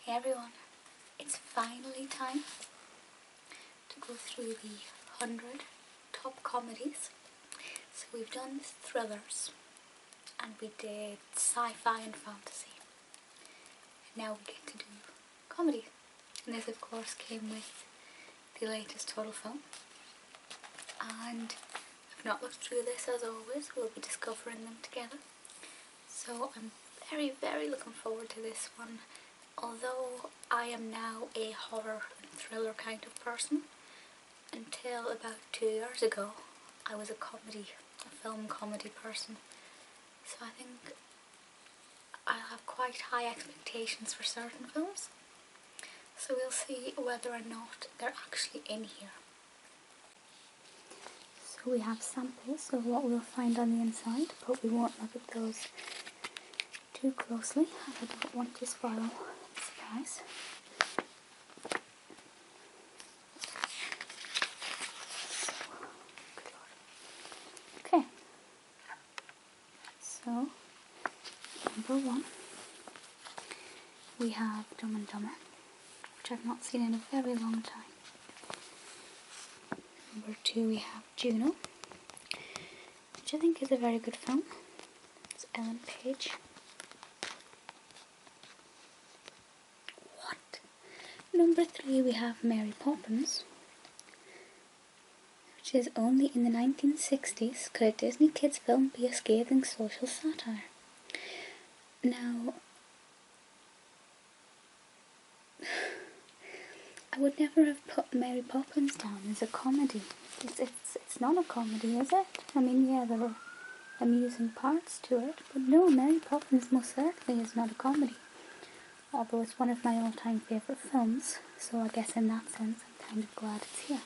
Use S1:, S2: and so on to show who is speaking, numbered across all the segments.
S1: Hey everyone, it's finally time to go through the 100 top comedies. So we've done thrillers and we did sci-fi and fantasy. Now we get to do comedy. And this of course came with the latest total film. And I've not looked through this as always, we'll be discovering them together. So I'm very looking forward to this one. Although I am now a horror and thriller kind of person, until about 2 years ago I was a film comedy person. So I think I'll have quite high expectations for certain films. So we'll see whether or not they're actually in here. So we have samples of what we'll find on the inside, but we won't look at those too closely. I don't want to spoil the surprise. Okay, so number 1 we have Dumb and Dumber, which I've not seen in a very long time. Number 2 we have Juno, which I think is a very good film. It's Ellen Page. What? Number 3 we have Mary Poppins, which is only in the 1960s could a Disney kids film be a scathing social satire. Now, I would never have put Mary Poppins down as a comedy. It's not a comedy, is it? I mean, yeah, there are amusing parts to it, but no, Mary Poppins most certainly is not a comedy. Although it's one of my all-time favourite films, so I guess in that sense I'm kind of glad it's here.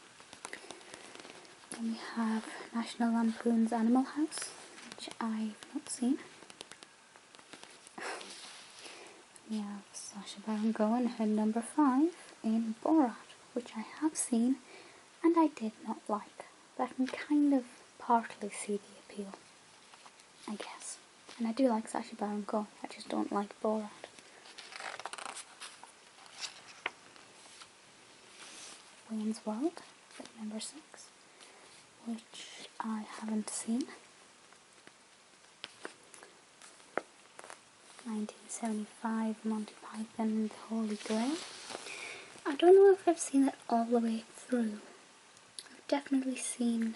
S1: Then we have National Lampoon's Animal House, which I've not seen. We have Sacha Baron Cohen, her number 5 in Borat, which I have seen and I did not like. But I can kind of partly see the appeal, I guess. And I do like Sacha Baron Cohen, I just don't like Borat. Wayne's World, at number 6, which I haven't seen. 1975, Monty Python, The Holy Grail. I don't know if I've seen it all the way through. I've definitely seen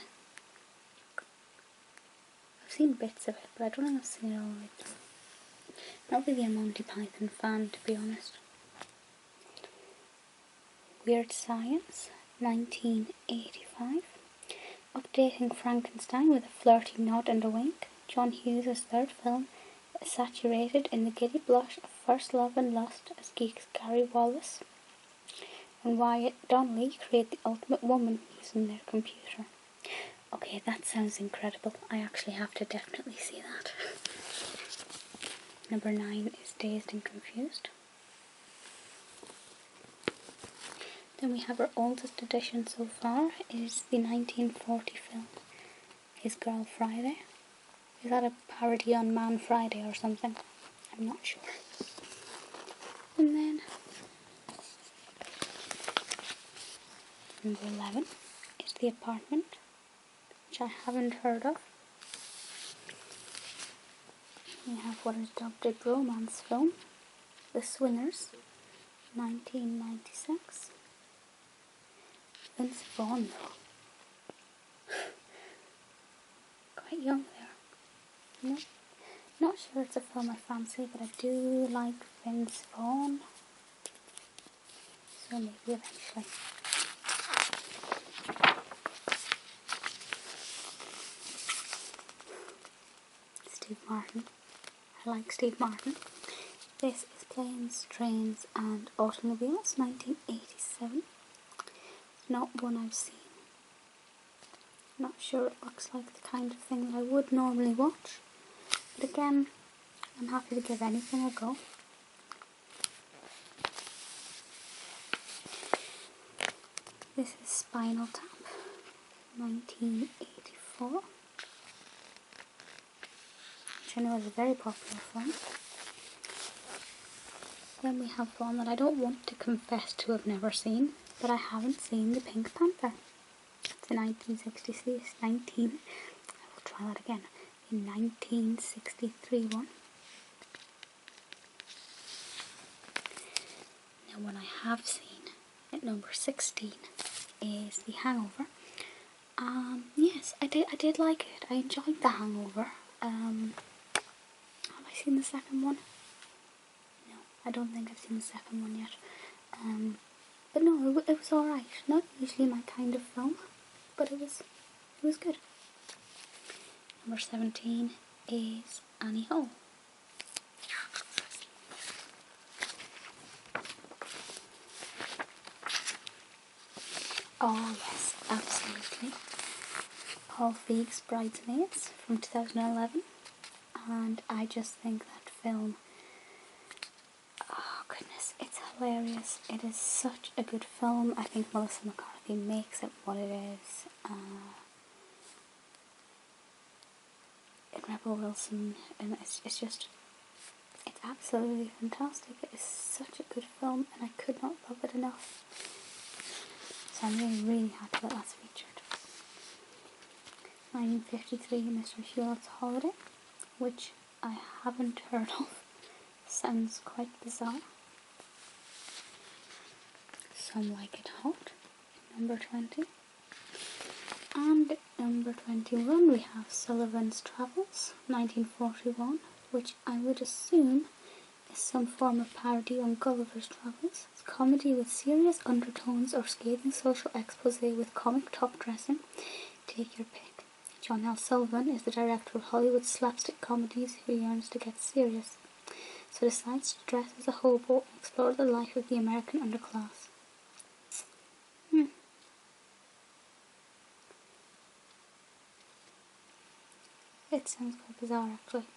S1: bits of it, but I don't think I've seen it all the way through. Not really a Monty Python fan, to be honest. Weird Science, 1985. Updating Frankenstein with a flirty nod and a wink. John Hughes' third film, saturated in the giddy blush of first love and lust as geeks Gary Wallace and Wyatt Donnelly create the ultimate woman using their computer. Okay, that sounds incredible. I actually have to definitely see that. Number 9 is Dazed and Confused. Then we have our oldest edition so far, is the 1940 film, His Girl Friday. Is that a parody on Man Friday or something? I'm not sure. And then number 11 is The Apartment, which I haven't heard of. We have what is dubbed a romance film, The Swingers, 1996. Vince Vaughn though. Quite young there. No, not sure it's a film I fancy, but I do like Vince Vaughn, so maybe eventually. Steve Martin. I like Steve Martin. This is Planes, Trains and Automobiles, 1987. It's not one I've seen. Not sure it looks like the kind of thing that I would normally watch. But again, I'm happy to give anything a go. This is Spinal Tap, 1984, which I know is a very popular film. Then we have one that I don't want to confess to have never seen, but I haven't seen, the Pink Panther. It's a 1966, I will try that again, the 1963 one. Now one I have seen at number 16 is The Hangover. Yes, I did like it. I enjoyed The Hangover. Have I seen the second one? No, I don't think I've seen the second one yet. But no, it was alright. Not usually my kind of film, but it was good. Number 17 is Annie Hall. Oh yes, absolutely. Paul Feig's Bridesmaids from 2011, and I just think that film, oh goodness, it's hilarious. It is such a good film. I think Melissa McCarthy makes it what it is. And Rebel Wilson, and it's absolutely fantastic. It is such a good film, and I could not love it enough. So I'm really happy that that's featured. 1953, Mr. Hulot's Holiday, which I haven't heard of. Sounds quite bizarre. Some Like It Hot, number 20. And at number 21 we have Sullivan's Travels, 1941, which I would assume is some form of parody on Gulliver's Travels. It's a comedy with serious undertones or scathing social expose with comic top dressing. Take your pick. John L. Sullivan is the director of Hollywood slapstick comedies who yearns to get serious, so decides to dress as a hobo and explore the life of the American underclass. It sounds quite bizarre actually.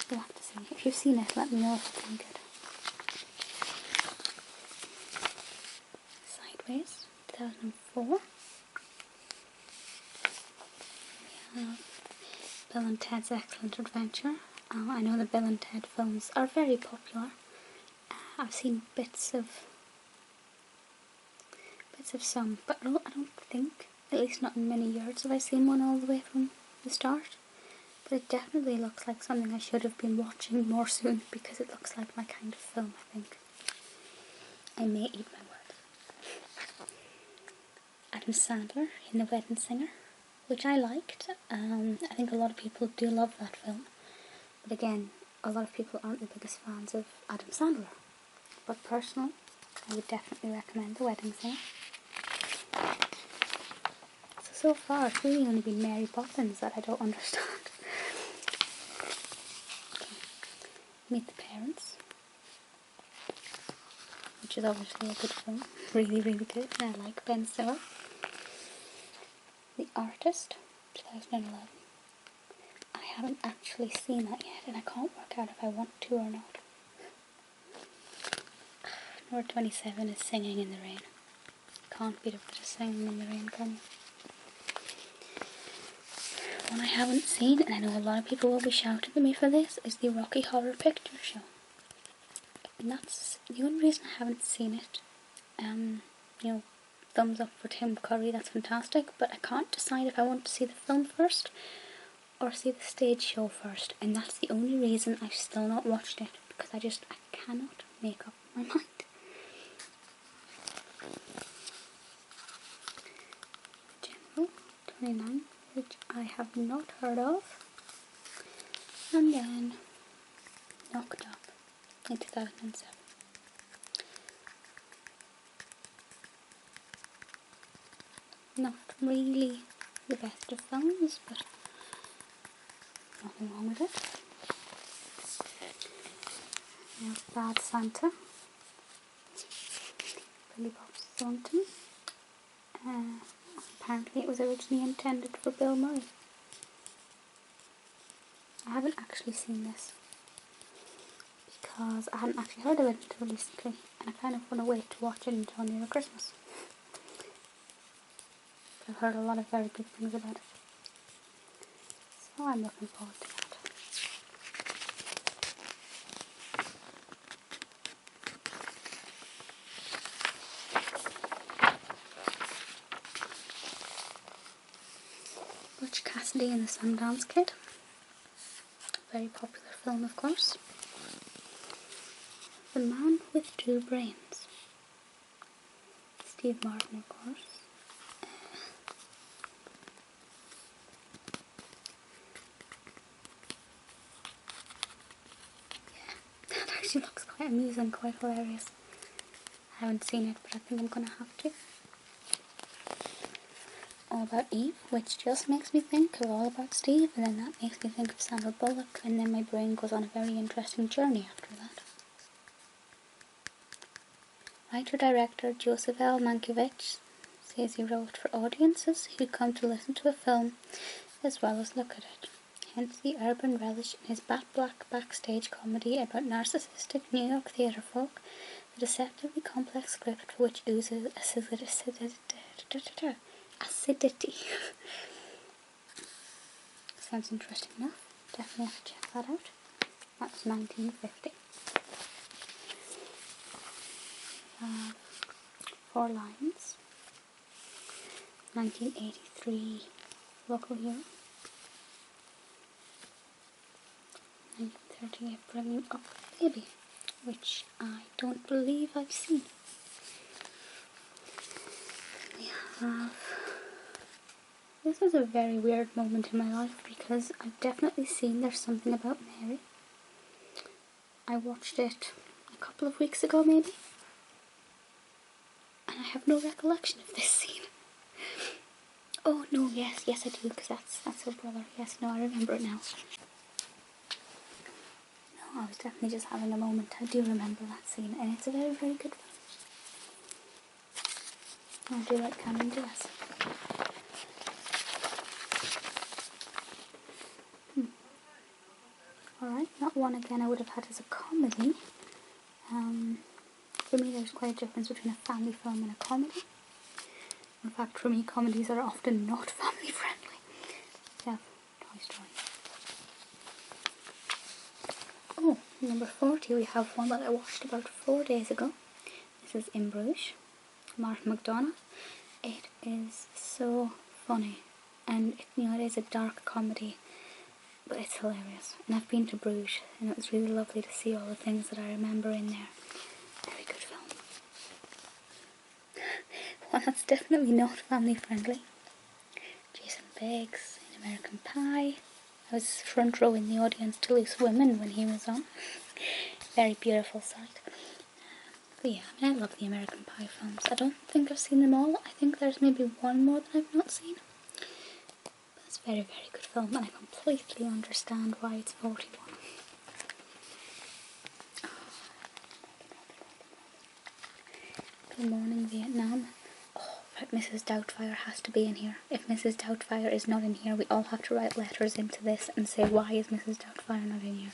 S1: You'll have to see. If you've seen it, let me know if it's any good. Sideways, 2004. We have Bill and Ted's Excellent Adventure. I know the Bill and Ted films are very popular. I've seen bits of some, but I don't think, at least not in many years, have I seen one all the way from the start. But it definitely looks like something I should have been watching more soon, because it looks like my kind of film, I think. I may eat my words. Adam Sandler in The Wedding Singer, which I liked. I think a lot of people do love that film. But again, a lot of people aren't the biggest fans of Adam Sandler. But personally, I would definitely recommend The Wedding Singer. So far, it's really only been Mary Poppins that I don't understand. Meet the Parents, which is obviously a good film. Really, really good. And I like Ben Stiller. The Artist, 2011. I haven't actually seen that yet, and I can't work out if I want to or not. Number 27 is Singing in the Rain. Can't beat a bit of Singing in the Rain, can you? One I haven't seen, and I know a lot of people will be shouting at me for this, is the Rocky Horror Picture Show. And that's the only reason I haven't seen it. Thumbs up for Tim Curry, that's fantastic, but I can't decide if I want to see the film first or see the stage show first, and that's the only reason I've still not watched it, because I cannot make up my mind. General, 29, which I have not heard of, and then Knocked Up in 2007. Not really the best of films, but nothing wrong with it. We have Bad Santa, Billy Bob Thornton. Apparently it was originally intended for Bill Murray. I haven't actually seen this because I hadn't actually heard of it until recently, and I kind of want to wait to watch it until near Christmas. I've heard a lot of very good things about it, so I'm looking forward to that. watched Cassidy and the Sundance Kid. Very popular film, of course. The Man with Two Brains. Steve Martin, of course. Yeah, that actually looks quite amusing, quite hilarious. I haven't seen it, but I think I'm gonna have to. All About Eve, which just makes me think of All About Steve, and then that makes me think of Sandra Bullock, and then my brain goes on a very interesting journey after that. Writer-director Joseph L. Mankiewicz says he wrote for audiences who come to listen to a film as well as look at it. Hence the urban relish in his bat-black backstage comedy about narcissistic New York theatre folk, the deceptively complex script for which oozes acidity. Sounds interesting enough. Definitely have to check that out. That was 1950. 4 Lines. 1983 local hero. 1938 Bringing Up a Baby, which I don't believe I've seen. We have... This is a very weird moment in my life because I've definitely seen There's Something About Mary. I watched it a couple of weeks ago maybe, and I have no recollection of this scene. Oh no, yes I do, because that's her brother. Yes, no, I remember it now. No, I was definitely just having a moment. I do remember that scene, and it's a very, very good film. I do like Cameron Diaz. Alright, that one again I would have had as a comedy. For me there's quite a difference between a family film and a comedy. In fact, for me comedies are often not family friendly. We have Toy Story. Oh, number 40 we have one that I watched about 4 days ago. This is In Bruges, Martin McDonagh. It is so funny, and it is a dark comedy, but it's hilarious. And I've been to Bruges, and it was really lovely to see all the things that I remember in there. Very good film. One that's definitely not family friendly. Jason Biggs in American Pie. I was front row in the audience to Loose Women when he was on. Very beautiful sight. But yeah, I love the American Pie films. I don't think I've seen them all. I think there's maybe one more that I've not seen. But it's a very, very good film, and I completely understand why it's 41. Good Morning Vietnam. Oh, but Mrs. Doubtfire has to be in here. If Mrs. Doubtfire is not in here, we all have to write letters into this and say, why is Mrs. Doubtfire not in here?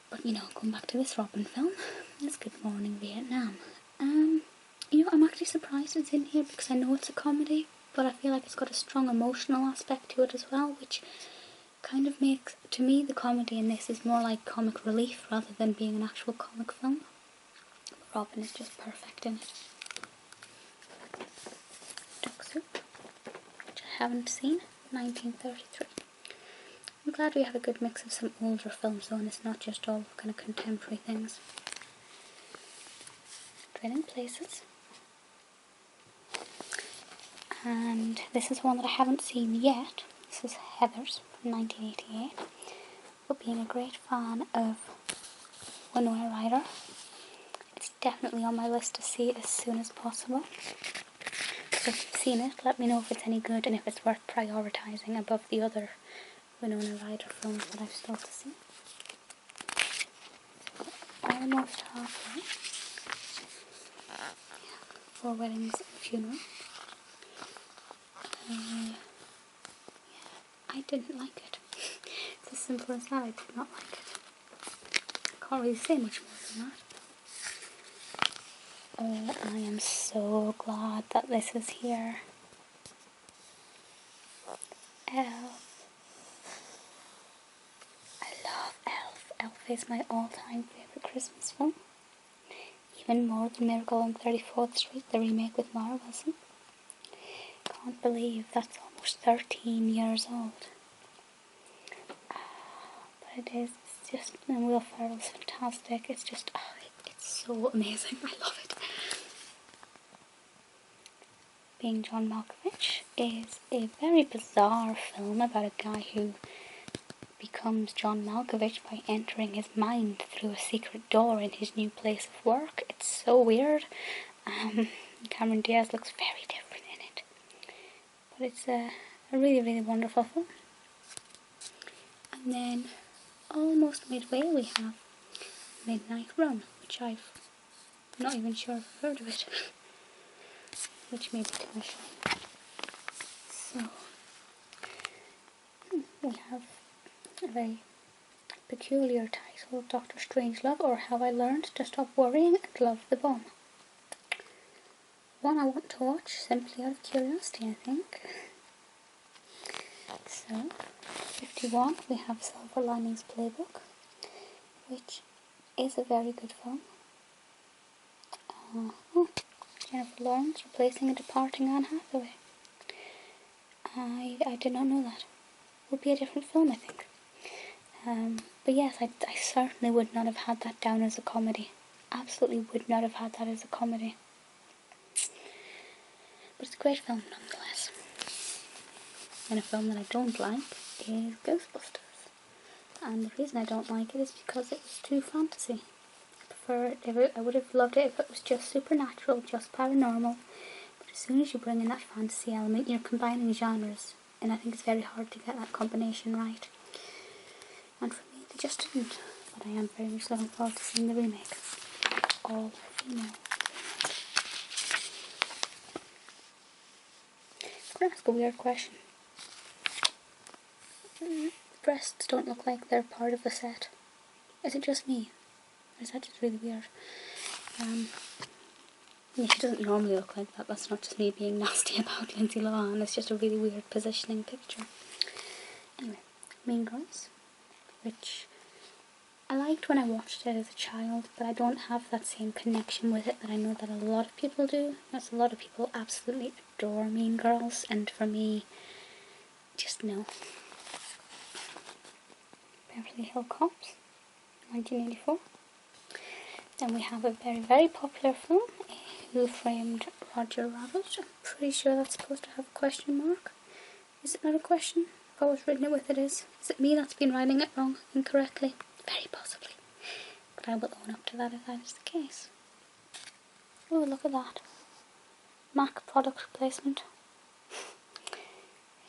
S1: But going back to this Robin film, it's Good Morning Vietnam. I'm actually surprised it's in here because I know it's a comedy, but I feel like it's got a strong emotional aspect to it as well, which kind of makes, to me, the comedy in this is more like comic relief rather than being an actual comic film. But Robin is just perfect in it. Duck Soup, which I haven't seen, 1933. I'm glad we have a good mix of some older films though, and it's not just all kind of contemporary things. Trading Places. And this is one that I haven't seen yet. This is Heathers from 1988. But being a great fan of Winona Ryder, it's definitely on my list to see as soon as possible. So if you've seen it, let me know if it's any good and if it's worth prioritising above the other Winona Ryder films that I've still to see. Almost halfway. Four Weddings and a Funeral. I didn't like it. It's as simple as that. I did not like it. I can't really say much more than that. Oh, I am so glad that this is here. Elf. I love Elf. Elf is my all-time favourite Christmas film. Even more than Miracle on 34th Street, the remake with Mara Wilson. can't believe that's almost 13 years old. But it is, it's just, and Will Ferrell's fantastic. It's just, it's so amazing. I love it. Being John Malkovich is a very bizarre film about a guy who becomes John Malkovich by entering his mind through a secret door in his new place of work. It's so weird. Cameron Diaz looks very different in it. But it's a really, really wonderful film. And then, almost midway, we have Midnight Run, which I'm not even sure if I've heard of it. Which may be commercial. So, we have a very peculiar title, Dr. Strangelove, or How I Learned to Stop Worrying and Love the Bomb. One I want to watch simply out of curiosity, I think. So, 51, we have Silver Linings Playbook, which is a very good film. Jennifer Lawrence replacing a departing Anne Hathaway. I did not know that. Would be a different film, I think. But yes, I certainly would not have had that down as a comedy. Absolutely would not have had that as a comedy. But it's a great film nonetheless. And a film that I don't like is Ghostbusters. And the reason I don't like it is because it was too fantasy. I would have loved it if it was just supernatural, just paranormal. But as soon as you bring in that fantasy element, you're combining genres. And I think it's very hard to get that combination right. And for me, they just didn't. But I am very much looking forward to seeing the remake. All female. I'm going to ask a weird question. Breasts don't look like they're part of the set. Is it just me? Or is that just really weird? Yeah, she doesn't normally look like that. That's not just me being nasty about Lindsay Lohan. It's just a really weird positioning picture. Anyway, Mean Girls, which I liked when I watched it as a child, but I don't have that same connection with it that I know that a lot of people do. Yes, a lot of people absolutely adore Mean Girls, and for me, just no. Beverly Hills Cops, 1984. Then we have a very, very popular film, Who Framed Roger Rabbit. I'm pretty sure that's supposed to have a question mark. Is it not a question? I've always written it with it is. Is it me that's been writing it wrong, incorrectly? Very possibly. But I will own up to that if that is the case. Oh, look at that. Mac product placement.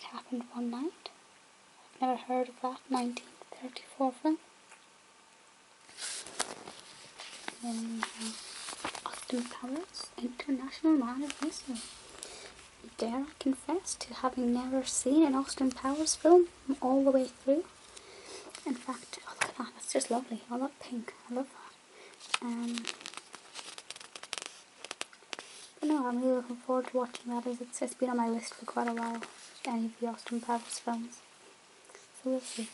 S1: It Happened One Night. I've never heard of that 1934 film. Then we have Austin Powers, International Man of Mystery. Dare I confess to having never seen an Austin Powers film all the way through. In fact, oh look at that, that's just lovely. All that pink, I love that. But no, I'm really looking forward to watching that, as it's been on my list for quite a while, any of the Austin Powers films. So we'll see.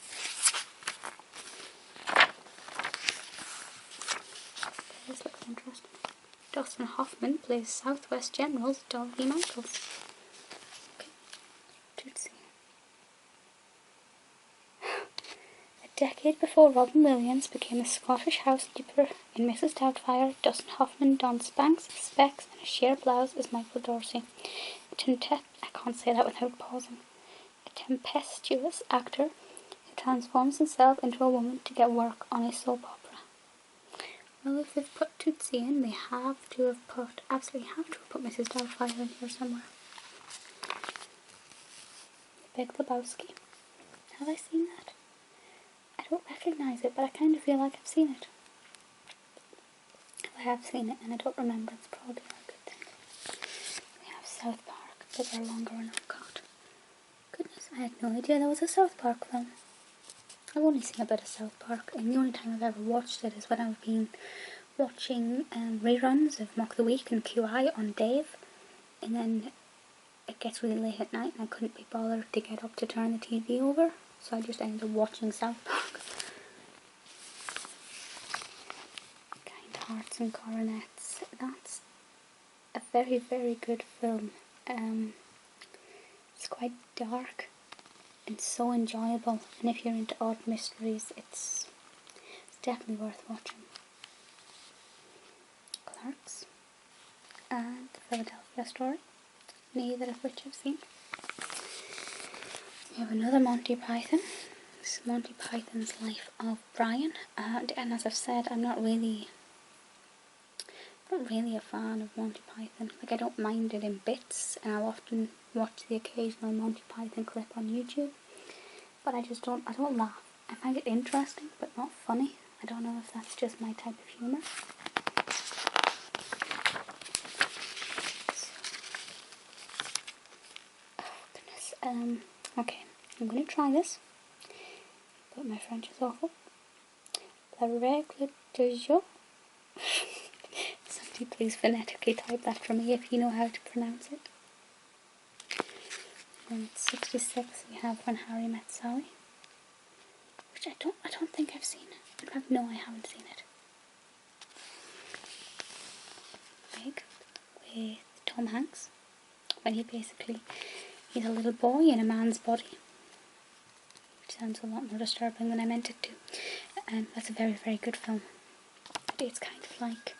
S1: This looks interesting. Dustin Hoffman plays Southwest General's Dorothy Michaels. Okay, Tootsie. A decade before Robin Williams became a Scottish housekeeper in Mrs. Doubtfire, Dustin Hoffman donned Spanx, specs, and a sheer blouse as Michael Dorsey. I can't say that without pausing. A tempestuous actor who transforms himself into a woman to get work on a soap opera. Well, if they've put Tootsie in, they absolutely have to have put Mrs. Doubtfire in here somewhere. Big Lebowski. Have I seen that? I don't recognise it, but I kind of feel like I've seen it. If I have seen it and I don't remember, it's probably a good thing. We have South Park, bigger, longer, and uncut. Goodness, I had no idea there was a South Park film. I've only seen a bit of South Park, and the only time I've ever watched it is when I've been watching reruns of Mock the Week and QI on Dave, and then it gets really late at night and I couldn't be bothered to get up to turn the TV over, so I just ended up watching South Park. Kind Hearts and Coronets. That's a very, very good film. It's quite dark and so enjoyable, and if you're into odd mysteries, it's definitely worth watching. Clerks and The Philadelphia Story, neither of which I've seen. We have another Monty Python. This is Monty Python's Life of Brian, and as I've said, I'm not really a fan of Monty Python. Like, I don't mind it in bits, and I'll often watch the occasional Monty Python clip on YouTube, but I don't laugh. I find it interesting, but not funny. I don't know if that's just my type of humour. Oh goodness. Okay, I'm going to try this, but my French is awful. Regle Du Jeu. Somebody please phonetically type that for me if you know how to pronounce it. And at 66 we have When Harry Met Sally, which I don't think I've seen. In fact, no, I haven't seen it. Big, with Tom Hanks, when he's a little boy in a man's body, which sounds a lot more disturbing than I meant it to. That's a very, very good film. It's kind of like,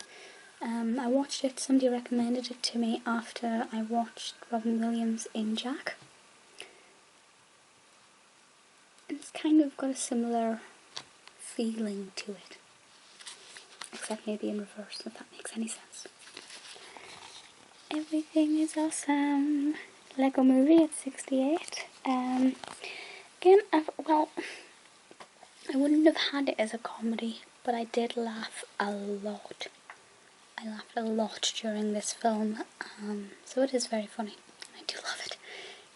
S1: I watched it, somebody recommended it to me after I watched Robin Williams in Jack. And it's kind of got a similar feeling to it, except maybe in reverse, if that makes any sense. Everything is Awesome. Lego Movie at 68. Again, I wouldn't have had it as a comedy, but I did laugh a lot. I laughed a lot during this film, so it is very funny. I do love it.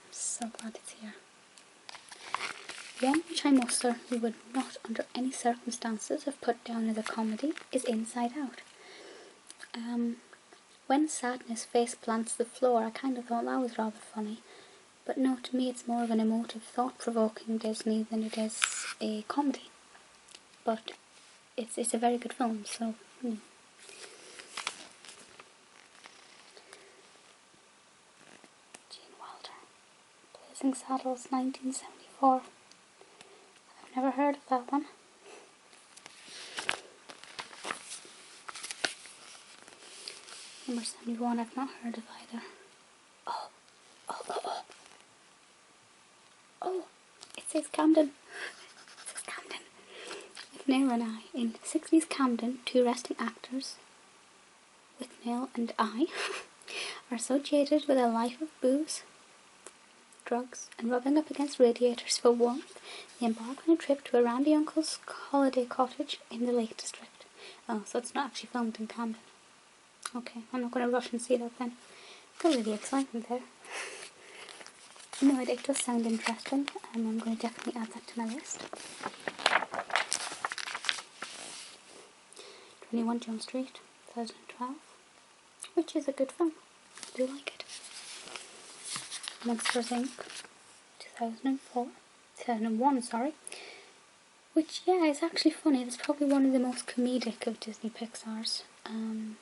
S1: I'm so glad it's here. One which I must certainly would not under any circumstances have put down as a comedy is Inside Out. When sadness face plants the floor, I kind of thought that was rather funny. But no, to me it's more of an emotive, thought-provoking Disney than it is a comedy. But it's a very good film, so... Gene Wilder. Blazing Saddles, 1974. I've never heard of that one. Number 71, I've not heard of either. Oh, it says Camden. It says Camden. Withnail and I. In 60s Camden, two resting actors, Withnail and I, are associated with a life of booze, drugs, and rubbing up against radiators for warmth. They embark on a trip to a randy uncle's holiday cottage in the Lake District. Oh, so it's not actually filmed in Camden. Okay, I'm not going to rush and see that then. Got really excitement there. No, it does sound interesting, and I'm going to definitely add that to my list. 21 Jump Street, 2012, which is a good film. I do like it. Monsters Inc., 2001, sorry. Which, yeah, is actually funny. It's probably one of the most comedic of Disney Pixar's. I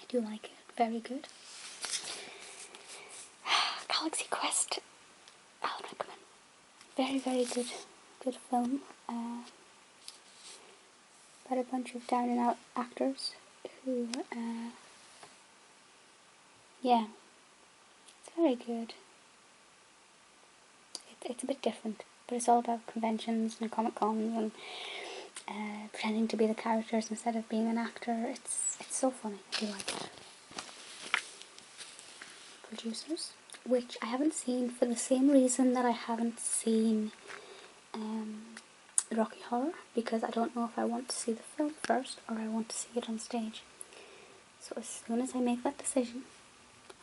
S1: do like it. Very good. Galaxy Quest, Alan Rickman. Very, very good film. About a bunch of down and out actors who, yeah, it's very good. It's a bit different, but it's all about conventions and Comic-Cons and pretending to be the characters instead of being an actor. It's so funny. I do like it. Producers, which I haven't seen for the same reason that I haven't seen Rocky Horror, because I don't know if I want to see the film first or I want to see it on stage. So as soon as I make that decision,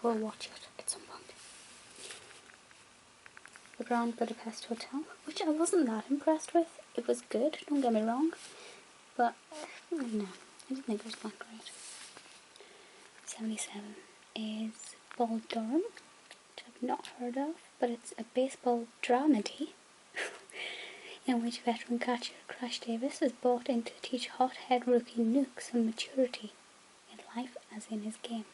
S1: I will watch it at some point. The Grand Budapest Hotel, which I wasn't that impressed with. It was good, don't get me wrong, but no, I didn't think it was that great. 77 is Bull Durham, which I've not heard of, but it's a baseball dramedy in which veteran catcher Crash Davis is brought in to teach hothead rookie Nuke some maturity in life as in his game.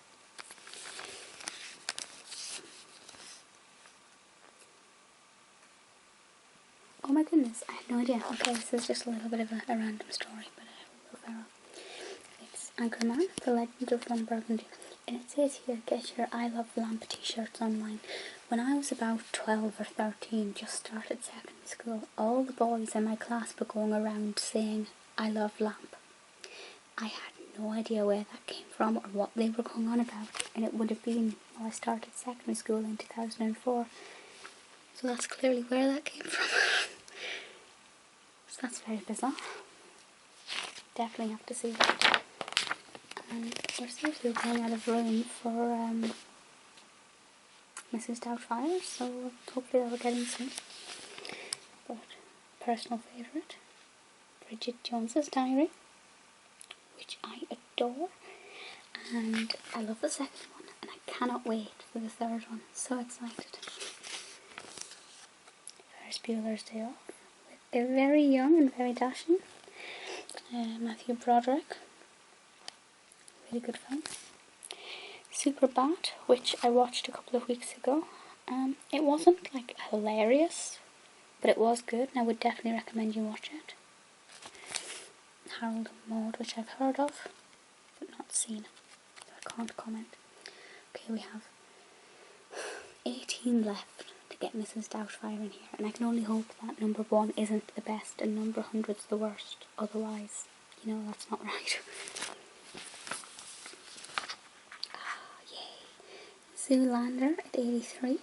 S1: Oh my goodness, I had no idea. Okay, this is just a little bit of a random story, but Will Ferrell. It's Anchorman, The Legend of Ron Burgundy. And it says here, get your I Love Lamp t-shirts online. When I was about 12 or 13, just started secondary school, all the boys in my class were going around saying, I love lamp. I had no idea where that came from or what they were going on about, and it would have been when I started secondary school in 2004. So that's clearly where that came from. So that's very bizarre. Definitely have to see that. And we're seriously running out of room for Mrs. Doubtfire, so hopefully that'll get in soon. But personal favourite, Bridget Jones's Diary, which I adore, and I love the second one, and I cannot wait for the third one. So excited. Ferris Bueller's Day Off, with a very young and very dashing Matthew Broderick. Really good film. Superbad, which I watched a couple of weeks ago. It wasn't like hilarious, but it was good, and I would definitely recommend you watch it. Harold and Maude, which I've heard of, but not seen, so I can't comment. Okay, we have 18 left to get Mrs. Doubtfire in here, and I can only hope that number 1 isn't the best and number 100's the worst, otherwise, you know, that's not right. Zoolander at 83.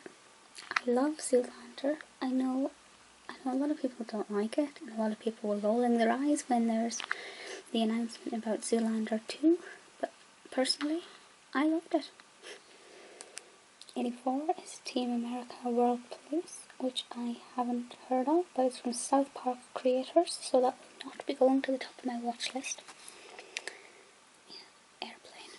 S1: I love Zoolander. I know a lot of people don't like it, and a lot of people were rolling their eyes when there's the announcement about Zoolander 2, but personally, I loved it. 84 is Team America World Police, which I haven't heard of, but it's from South Park creators, so that will not be going to the top of my watch list. Airplane.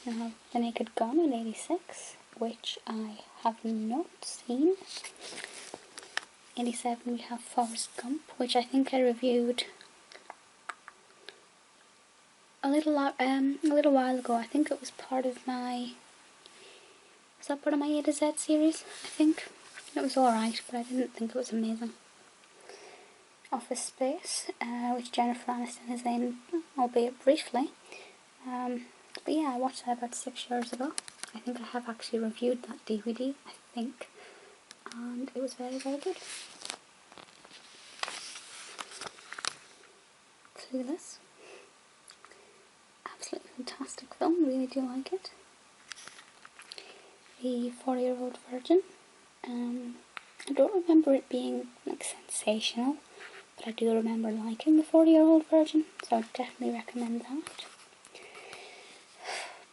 S1: Now, The Naked Gun in 86, which I have not seen. 87 we have Forrest Gump, which I think I reviewed a little while ago. I think it was part of my... Was that part of my A to Z series? I think. It was alright, but I didn't think it was amazing. Office Space, which Jennifer Aniston is in, albeit briefly. But yeah, I watched that about 6 years ago. I think I have actually reviewed that DVD, I think. And it was very, very good. Clueless. Absolutely fantastic film, really do like it. The 4-Year-Old Virgin. I don't remember it being like sensational, but I do remember liking the 40-Year-Old Virgin, so I would definitely recommend that.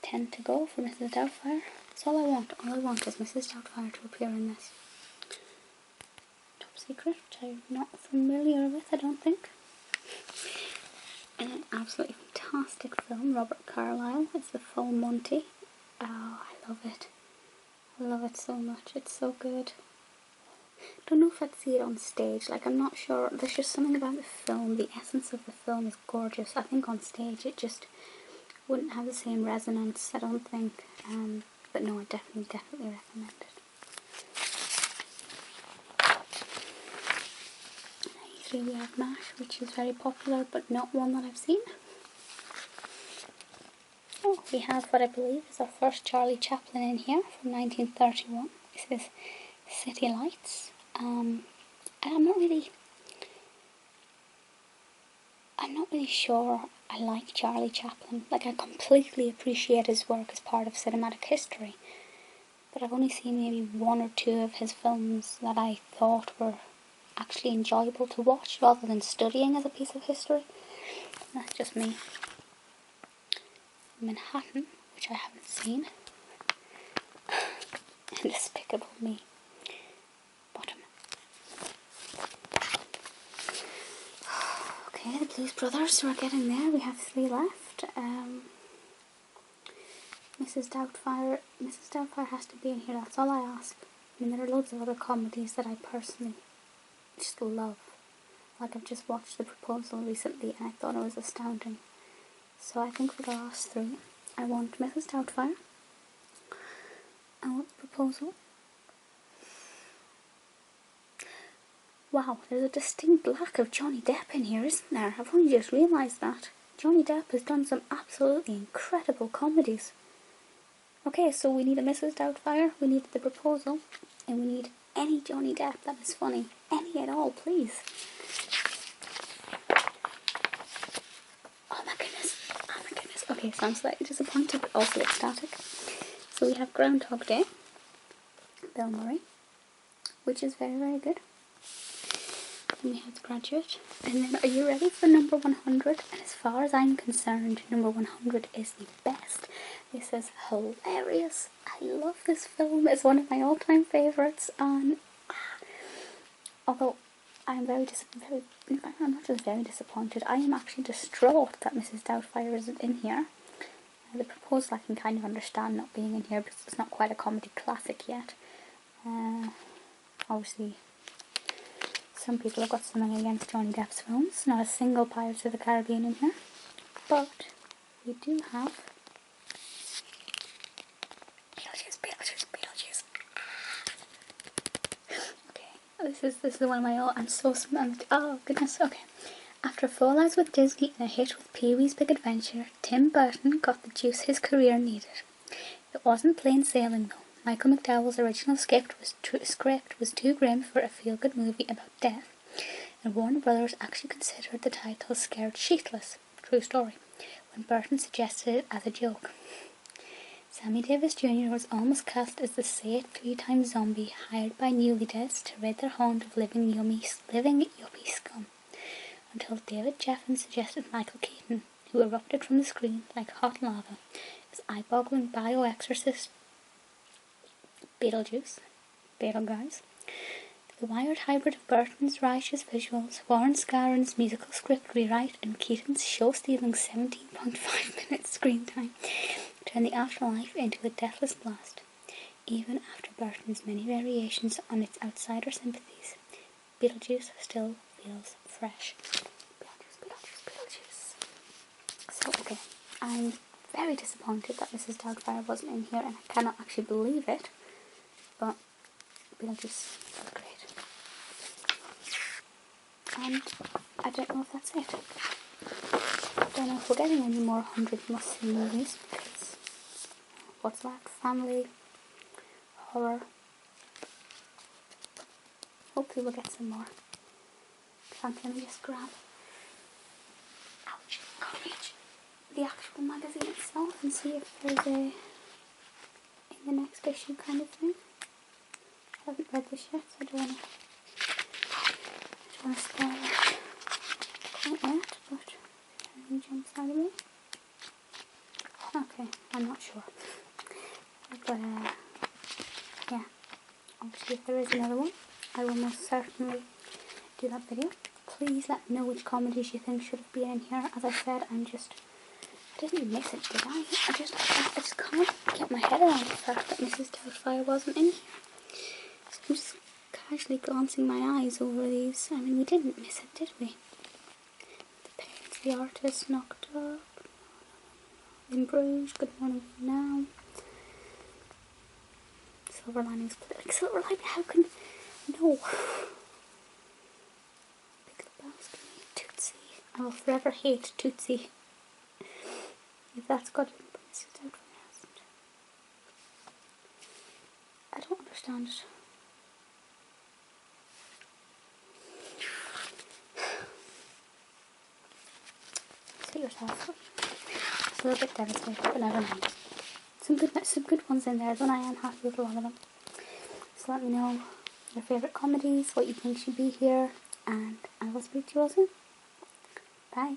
S1: 10 to go for Mrs. Doubtfire. That's all I want. All I want is Mrs. Doubtfire to appear in this. Top Secret, which I'm not familiar with, I don't think. An absolutely fantastic film, Robert Carlyle. It's The Full Monty. Oh, I love it. I love it so much. It's so good. Don't know if I'd see it on stage, like I'm not sure. There's just something about the film, the essence of the film is gorgeous. I think on stage it just wouldn't have the same resonance, I don't think. But no, I definitely recommend it. 93 we have MASH, which is very popular but not one that I've seen. Oh, we have what I believe is our first Charlie Chaplin in here from 1931. This is City Lights. And I'm not really sure I like Charlie Chaplin. Like, I completely appreciate his work as part of cinematic history, but I've only seen maybe 1 or 2 of his films that I thought were actually enjoyable to watch rather than studying as a piece of history. That's just me. Manhattan, which I haven't seen. And Despicable Me. Bottom. Okay, the Blues Brothers, we're getting there. We have 3 left. Mrs. Doubtfire has to be in here, that's all I ask. I mean, there are loads of other comedies that I personally just love. Like, I've just watched The Proposal recently and I thought it was astounding. So I think for the last 3, I want Mrs. Doubtfire, our proposal. Wow, there's a distinct lack of Johnny Depp in here, isn't there? I've only just realised that. Johnny Depp has done some absolutely incredible comedies. Okay, so we need a Mrs. Doubtfire, we need the proposal, and we need any Johnny Depp that is funny. Any at all, please. Oh my goodness. Okay, so I'm slightly disappointed but also ecstatic. So we have Groundhog Day, Bill Murray, which is very, very good. And we have The Graduate. And then, are you ready for number 100? And as far as I'm concerned, number 100 is the best. This is hilarious. I love this film. It's one of my all-time favourites. And although I'm I'm not just very disappointed, I am actually distraught that Mrs. Doubtfire isn't in here. The proposal I can kind of understand not being in here because it's not quite a comedy classic yet. Obviously, some people have got something against Johnny Depp's films. Not a single Pirates of the Caribbean in here. But we do have Beetlejuice. Okay, this is one of my I'm so smart. Oh goodness. Okay. After fallouts with Disney and a hit with Pee-wee's Big Adventure, Tim Burton got the juice his career needed. It wasn't plain sailing though. Michael McDowell's original script was too grim for a feel-good movie about death, and Warner Brothers actually considered the title Scared Shitless, true story, when Burton suggested it as a joke. Sammy Davis Jr. was almost cast as the Say It 3 times zombie hired by newlyweds to rid their haunt of living yuppie scum, until David Geffen suggested Michael Keaton, who erupted from the screen like hot lava, as eye-boggling bio-exorcist Beetlejuice, Beetleguys. The wired hybrid of Burton's righteous visuals, Warren Scarron's musical script rewrite, and Keaton's show-stealing 17.5 minutes screen time turned the afterlife into a deathless blast. Even after Burton's many variations on its outsider sympathies, Beetlejuice still feels fresh. Beetlejuice. So, okay, I'm very disappointed that Mrs. Doubtfire wasn't in here, and I cannot actually believe it, but Beetlejuice was great. And I don't know if that's it. I don't know if we're getting any more 100 must-see movies, because what's left? Family, horror. Hopefully we'll get some more. Let me just grab, ouch, can't reach, the actual magazine itself and see if there's a in the next issue kind of thing. I haven't read this yet, so I don't want to spoil it quite yet, but anything jumps out of me. Okay, I'm not sure. But yeah, obviously if there is another one, I will most certainly do that video. Please let me know which comedies you think should have been in here. As I said, I didn't miss it, did I? I just can't get my head around the fact that Mrs. Doubtfire wasn't in here. So I'm just casually glancing my eyes over these. I mean, we didn't miss it, did we? The Parents, the Artist, Knocked Up, In Bruges, Good Morning Now, Silver Linings, Silver Lining, how can... No. Tootsie. I will forever hate Tootsie. If that's got to be Mrs. Doubtfire. I don't understand it. See yourself. It's a little bit devastating, but never mind. Some good ones in there, though I am happy with a lot of them. So let me know your favourite comedies, what you think should be here, and I will speak to you all soon. Bye.